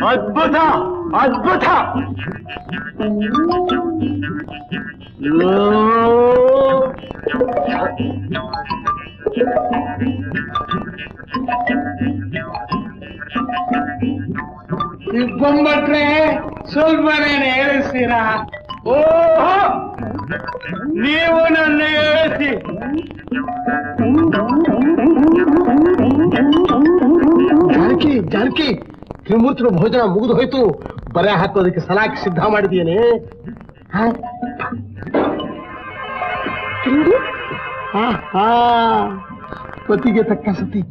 ಅದ್ಭುತ ಅದ್ಭುತ. ಇಬ್ಬೊಂಬಟ್ರೆ ಸ್ವಲ್ಪನೇನೆ ಹೇಳಿಸ್ತೀರಾ? ಓಹೋ, ನೀವು ನನ್ನ ಹೇಳಿಸಿ. ಜಾನಕಿ ಜಾನಕಿ, ತ್ರಿಮೂರ್ತಿಗಳ ಭೋಜನ ಮುಗಿದು ಹೋಯ್ತು. ಬರೆ ಹಾಕೋದಕ್ಕೆ ಸಲಾಕಿ ಸಿದ್ಧ ಮಾಡಿದ್ದೇನೆ. ಪತಿಗೆ ತಕ್ಕ ಸತಿ.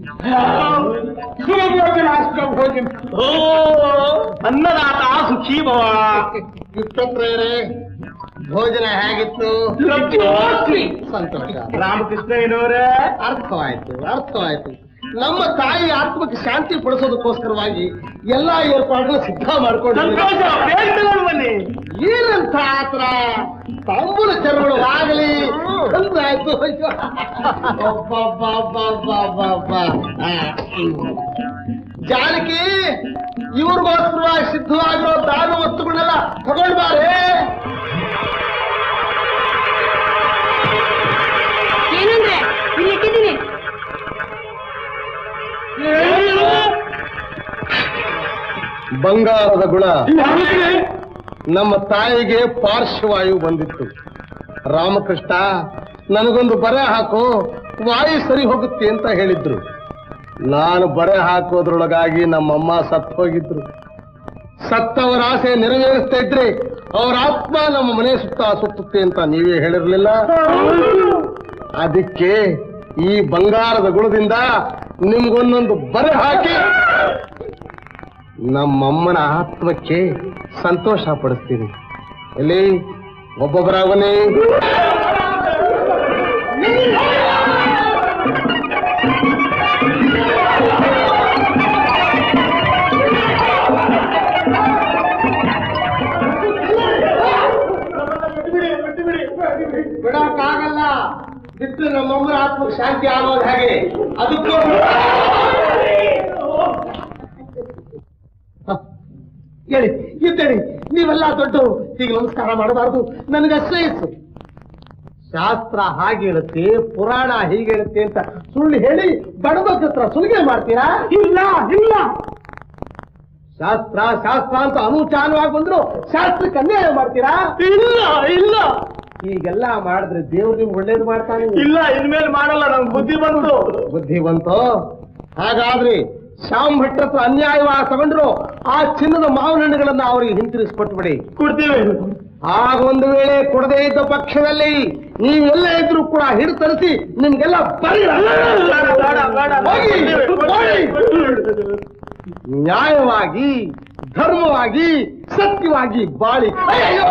ಅನ್ನದಾತ ಸುಖೀ ಭವ. ಇಷ್ಟೊತ್ತರೇ ಭೋಜನ ಹೇಗಿತ್ತು? ಸಂತೋಷ. ರಾಮಕೃಷ್ಣಯ್ಯನವರೇ, ಅರ್ಥವಾಯ್ತು ಅರ್ಥವಾಯ್ತು. ನಮ್ಮ ತಾಯಿ ಆತ್ಮಕ್ಕೆ ಶಾಂತಿ ಪಡಿಸೋದಕ್ಕೋಸ್ಕರವಾಗಿ ಎಲ್ಲಾ ಏರ್ಪಾಡುಗಳು ಸಿದ್ಧ ಮಾಡ್ಕೊಂಡು ಏನಂತ ಆತರ ತಾಂಬೂಲ ಚರ್ಮಗಳು ಆಗಲಿ ಅಂದ್ರಾಯ್ತು. ಜಾನಕಿ, ಇವ್ರಿಗೋಸ್ಕರವಾಗಿ ಸಿದ್ಧವಾಗಿರೋ ದಾನ ವಸ್ತುಗಳನ್ನೆಲ್ಲ ತಗೊಂಡ್ಬಾರೆ. ಏನಂದ್ರೆ ಇಲ್ಲಿ ಇಟ್ಟಿದ್ದೀನಿ. ಬಂಗಾರದ ಗುಣ. ನಮ್ಮ ತಾಯಿಗೆ ಪಾರ್ಶ್ವವಾಯು ಬಂದಿತ್ತು. ರಾಮಕೃಷ್ಣ ನನಗೊಂದು ಬರೆ ಹಾಕು, ವಾಯು ಸರಿ ಹೋಗುತ್ತೆ ಅಂತ ಹೇಳಿದ್ರು. ನಾನು ಬರೆ ಹಾಕೋದ್ರೊಳಗಾಗಿ ನಮ್ಮಮ್ಮ ಸತ್ತು ಹೋಗಿದ್ರು. ಸತ್ತವರ ಆಸೆ ನೆರವೇರಿಸ್ತಾ ಇದ್ರೆ ಅವರ ಆತ್ಮ ನಮ್ಮ ಮನೆ ಸುತ್ತ ಸುತ್ತುತ್ತೆ ಅಂತ ನೀವೇ ಹೇಳಿರ್ಲಿಲ್ಲ. ಅದಕ್ಕೆ ಈ ಬಂಗಾರದ ಗುಣದಿಂದ ನಿಮ್ಗೊಂದೊಂದು ಬರೆ ಹಾಕಿ ನಮ್ಮಮ್ಮನ ಆತ್ಮಕ್ಕೆ ಸಂತೋಷ ಪಡಿಸ್ತೀನಿ. ಎಲ್ಲಿ ಒಬ್ಬೊಬ್ಬರಾಗನೇ. ಬಿಡಕ್ಕಾಗಲ್ಲ. ಬಿಟ್ಟು ನಮ್ಮಮ್ಮನ ಆತ್ಮಕ್ಕೆ ಶಾಂತಿ ಆಗೋದು ಹಾಗೆ. ಅದಕ್ಕೂ ಹೇಳಿ ಇದ್ದೇಳಿ. ನೀವೆಲ್ಲ ದೊಡ್ಡವರು, ಹೀಗೆ ನಮಸ್ಕಾರ ಮಾಡಬಾರ್ದು. ನನಗೆ ಶ್ರೇಯಸ್ಸು. ಶಾಸ್ತ್ರ ಹಾಗೇಳುತ್ತೆ, ಪುರಾಣ ಹೀಗೇಳುತ್ತೆ ಅಂತ ಸುಳ್ಳು ಹೇಳಿ ಬಡಬಗ್ಗ ಹತ್ರ ಸುಲಿಗೆ ಮಾಡ್ತೀರಾ? ಇಲ್ಲ ಇಲ್ಲ. ಶಾಸ್ತ್ರ ಶಾಸ್ತ್ರ ಅಂತ ಅನುಚಾನವಾಗಿ ಬಂದ್ರು ಶಾಸ್ತ್ರಕ್ಕೆ ಅನ್ಯಾಯ ಮಾಡ್ತೀರಾ? ಇಲ್ಲ ಇಲ್ಲ. ಹೀಗೆಲ್ಲ ಮಾಡಿದ್ರೆ ದೇವ್ರು ನಿಮ್ಗೆ ಒಳ್ಳೇದು ಮಾಡ್ತಾನೆ. ಇಲ್ಲ, ಇನ್ಮೇಲೆ ಮಾಡಲ್ಲ. ನಮ್ಗೆ ಬುದ್ಧಿ ಬಂತು. ಬುದ್ಧಿ ಬಂತು. ಹಾಗಾದ್ರೆ ಶ್ಯಾಮ್ ಭಟ್ರ ಹತ್ರ ಅನ್ಯಾಯವಾಗಿ ತಗೊಂಡ್ರು ಆ ಚಿನ್ನದ ಮಾವಿನ ಹಣ್ಣುಗಳನ್ನ ಅವರಿಗೆ ಹಿಂತಿರಿಸ್ಕೊಟ್ಬಿಡಿ. ಕೊಡ್ತೀವಿ. ಆಗ ಒಂದು ವೇಳೆ ಕೊಡದೇ ಇದ್ದ ಪಕ್ಷದಲ್ಲಿ ನೀವೆಲ್ಲ ಇದ್ರು ಕೂಡ ಹಿಡಿದು ತರಿಸಿ ನಿಮ್ಗೆಲ್ಲ ನ್ಯಾಯವಾಗಿ ಧರ್ಮವಾಗಿ ಸತ್ಯವಾಗಿ ಬಾಳಿ. ಅಯ್ಯೋ